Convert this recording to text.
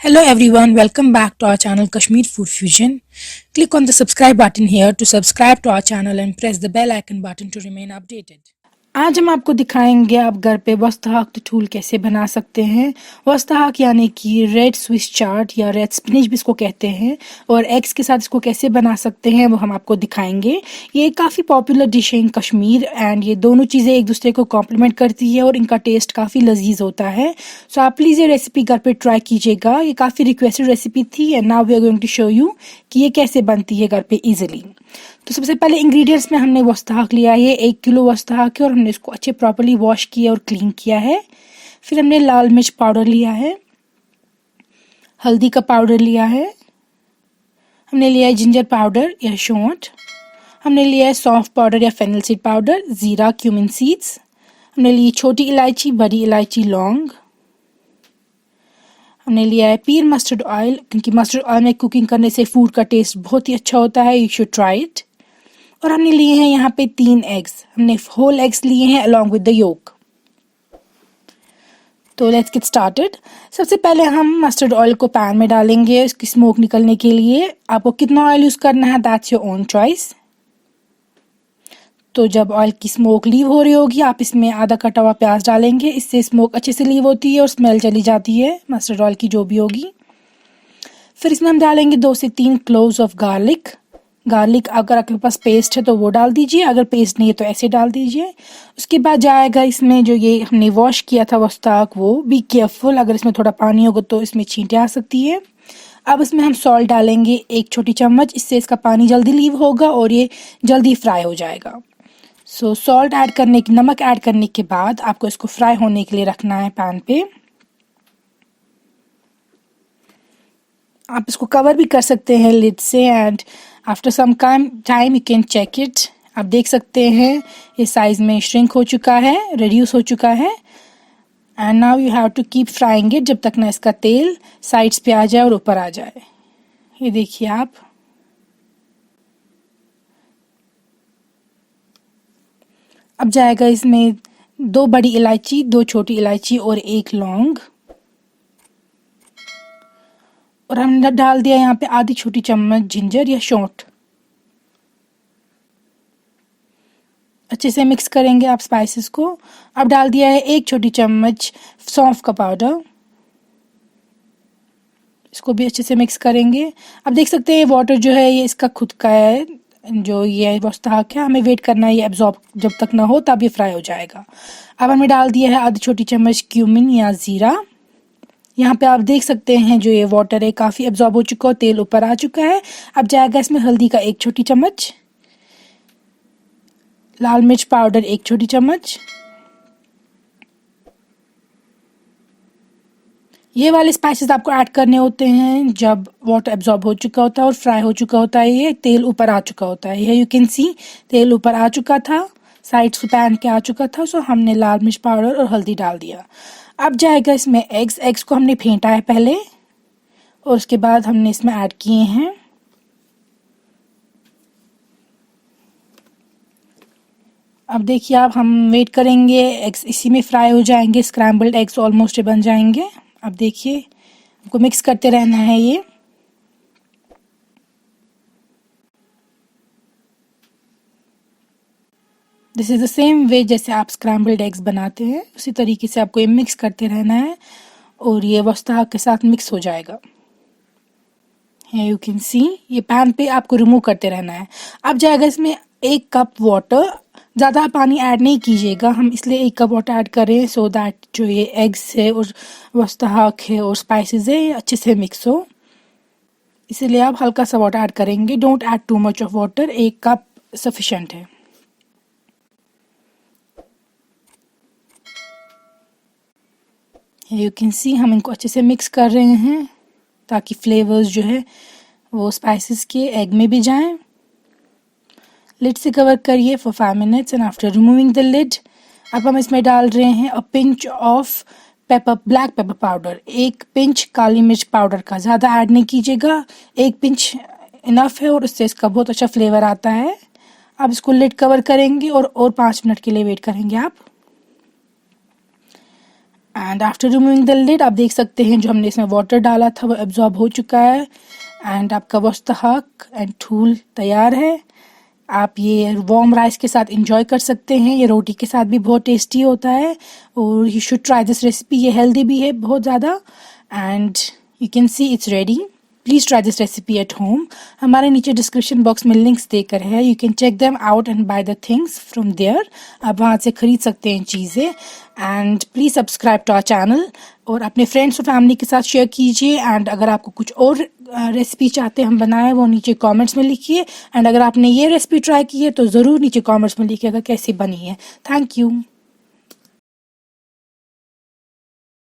Hello everyone, welcome back to our channel Kashmir Food Fusion. Click on the subscribe button here to subscribe to our channel and press the bell icon button to remain updated. आज हम आपको दिखाएंगे आप घर पे वस्ताहक tool कैसे बना सकते हैं। वस्ताहक यानी कि रेड स्विस चार्ट या रेड स्पिनिच भी इसको कहते हैं, और एग्स के साथ इसको कैसे बना सकते हैं वो हम आपको दिखाएंगे। ये काफ़ी पॉपुलर डिश है इन कश्मीर एंड ये दोनों चीज़ें एक दूसरे को कॉम्प्लीमेंट करती है और इनका टेस्ट काफ़ी लजीज होता है। सो आप प्लीज़ ये रेसिपी घर पे ट्राई कीजिएगा। ये काफ़ी रिक्वेस्टेड रेसिपी थी and now we are going to show you कि ये कैसे बनती है घर पे ईजिली। तो सबसे पहले इंग्रेडिएंट्स में हमने वस्ताहक लिया है, 1 किलो वस्ताहक है और हमने इसको अच्छे प्रॉपर्ली वॉश किया और क्लीन किया है। फिर हमने लाल मिर्च पाउडर लिया है, हल्दी का पाउडर लिया है, हमने लिया है जिंजर पाउडर या शौंठ, हमने लिया है सौंफ पाउडर या फेनल सीड पाउडर, जीरा, क्यूमिन सीड्स, हमने ली छोटी इलायची, बड़ी इलायची, लौंग, हमने लिया है पीर मस्टर्ड ऑयल, क्योंकि मस्टर्ड ऑयल में कुकिंग करने से फूड का टेस्ट बहुत ही अच्छा होता है, यू शुड ट्राई इट। और हमने लिए हैं यहाँ पे 3 एग्स, हमने होल एग्स लिए हैं अलॉन्ग विद द योक। तो लेट्स गेट स्टार्टेड। सबसे पहले हम मस्टर्ड ऑयल को पैन में डालेंगे उसकी स्मोक निकलने के लिए। आपको कितना ऑयल यूज़ करना है दैट्स योर ओन चॉइस। तो जब ऑयल की स्मोक लीव हो रही होगी आप इसमें आधा कटा हुआ प्याज डालेंगे, इससे स्मोक अच्छे से लीव होती है और स्मेल चली जाती है मस्टर्ड ऑयल की जो भी होगी। फिर इसमें हम डालेंगे 2 से 3 क्लोव्स ऑफ गार्लिक। गार्लिक अगर आपके पास पेस्ट है तो वो डाल दीजिए, अगर पेस्ट नहीं है तो ऐसे डाल दीजिए। उसके बाद जाएगा इसमें जो ये हमने वॉश किया था वस्ताहक, वो बी केयरफुल, अगर इसमें थोड़ा पानी होगा तो इसमें छींटे आ सकती है। अब इसमें हम सॉल्ट डालेंगे 1 छोटी चम्मच, इससे इसका पानी जल्दी लीव होगा और ये जल्दी फ्राई हो जाएगा। सो सॉल्ट ऐड करने की नमक ऐड करने के बाद आपको इसको फ्राई होने के लिए रखना है पैन पे। आप इसको कवर भी कर सकते हैं लिड से and after some time you can check it. आप देख सकते हैं ये साइज में श्रिंक हो चुका है, रिड्यूस हो चुका है। And now you have to keep frying it जब तक ना इसका तेल साइड्स पे आ जाए और ऊपर आ जाए। ये देखिए आप। अब जाएगा इसमें 2 बड़ी इलायची, 2 छोटी इलायची और 1 लौंग, और हमने डाल दिया यहाँ पे आधी छोटी चम्मच जिंजर या शौंठ। अच्छे से मिक्स करेंगे आप स्पाइसेस को। अब डाल दिया है 1 छोटी चम्मच सौंफ का पाउडर, इसको भी अच्छे से मिक्स करेंगे। अब देख सकते हैं वाटर जो है ये इसका खुद का है, जो ये वस्ताहक है हमें वेट करना है ये एब्जॉर्ब जब तक ना हो तब ये फ्राई हो जाएगा। अब हमने डाल दिया है आधी छोटी चम्मच क्यूमिन या जीरा। यहाँ पे आप देख सकते हैं जो ये वाटर है काफ़ी एब्जॉर्ब हो चुका है, तेल ऊपर आ चुका है। अब जाएगा इसमें हल्दी का 1 छोटी चम्मच, लाल मिर्च पाउडर 1 छोटी चम्मच। ये वाले स्पाइसेस आपको ऐड करने होते हैं जब वाटर एब्जॉर्ब हो चुका होता है और फ्राई हो चुका होता है, ये तेल ऊपर आ चुका होता है। ये यू कैन सी तेल ऊपर आ चुका था, साइड्स पैन के आ चुका था। सो हमने लाल मिर्च पाउडर और हल्दी डाल दिया। अब जाएगा इसमें एग्स को हमने फेंटा है पहले और उसके बाद हमने इसमें ऐड किए हैं। अब देखिए आप, हम वेट करेंगे एग्स इसी में फ्राई हो जाएंगे, स्क्रैम्बल्ड एग्स ऑलमोस्ट बन जाएंगे। अब देखिए आपको मिक्स करते रहना है ये। This is the same way जैसे आप स्क्रैम्बल्ड एग्स बनाते हैं, उसी तरीके से आपको ये मिक्स करते रहना है और ये वस्ताहक के साथ मिक्स हो जाएगा। यू कैन सी ये पैन पे आपको रिमूव करते रहना है। अब जाएगा इसमें 1 कप वाटर, ज़्यादा पानी ऐड नहीं कीजिएगा, हम इसलिए 1 कप वाटर ऐड करें सो दैट जो ये एग्स है और वस्ताहक है और स्पाइसेस है ये अच्छे से मिक्स हो, इसीलिए आप हल्का सा वाटर ऐड करेंगे। Don't add too much of water, 1 cup sufficient है। यू कैन सी हम इनको अच्छे से मिक्स कर रहे हैं ताकि फ्लेवर्स जो है वो स्पाइसेस के एग में भी जाएं। लिड से कवर करिए for 5 minutes and after removing the lid अब हम इसमें डाल रहे हैं a pinch of pepper, black pepper powder, 1 pinch काली मिर्च पाउडर का, ज़्यादा ऐड नहीं कीजिएगा, 1 पिंच इनफ है और उससे इसका बहुत अच्छा फ्लेवर आता है। अब इसको लिड कवर करेंगे और 5 मिनट के लिए वेट करेंगे आप। And after removing the lid आप देख सकते हैं जो हमने इसमें वाटर डाला था वो एब्जॉर्ब हो चुका है। एंड आपका वस्तहक एंड ठूल तैयार है। आप ये वार्म राइस के साथ इंजॉय कर सकते हैं, ये रोटी के साथ भी बहुत टेस्टी होता है और you should try this recipe. ये हेल्दी भी है बहुत ज़्यादा and you can see it's ready. Please try this recipe at home. हमारे नीचे डिस्क्रिप्शन बॉक्स में लिंक्स देकर है, you can check them out and buy the things from there. आप वहाँ से ख़रीद सकते हैं चीज़ें। And please subscribe to our channel और अपने फ्रेंड्स और फैमिली के साथ शेयर कीजिए। एंड अगर आपको कुछ और रेसिपी चाहते हम बनाएं वो नीचे कमेंट्स में लिखिए। एंड अगर आपने ये रेसिपी ट्राई की है तो ज़रूर नीचे कमेंट्स में लिखिएगा कैसी बनी है। Thank you.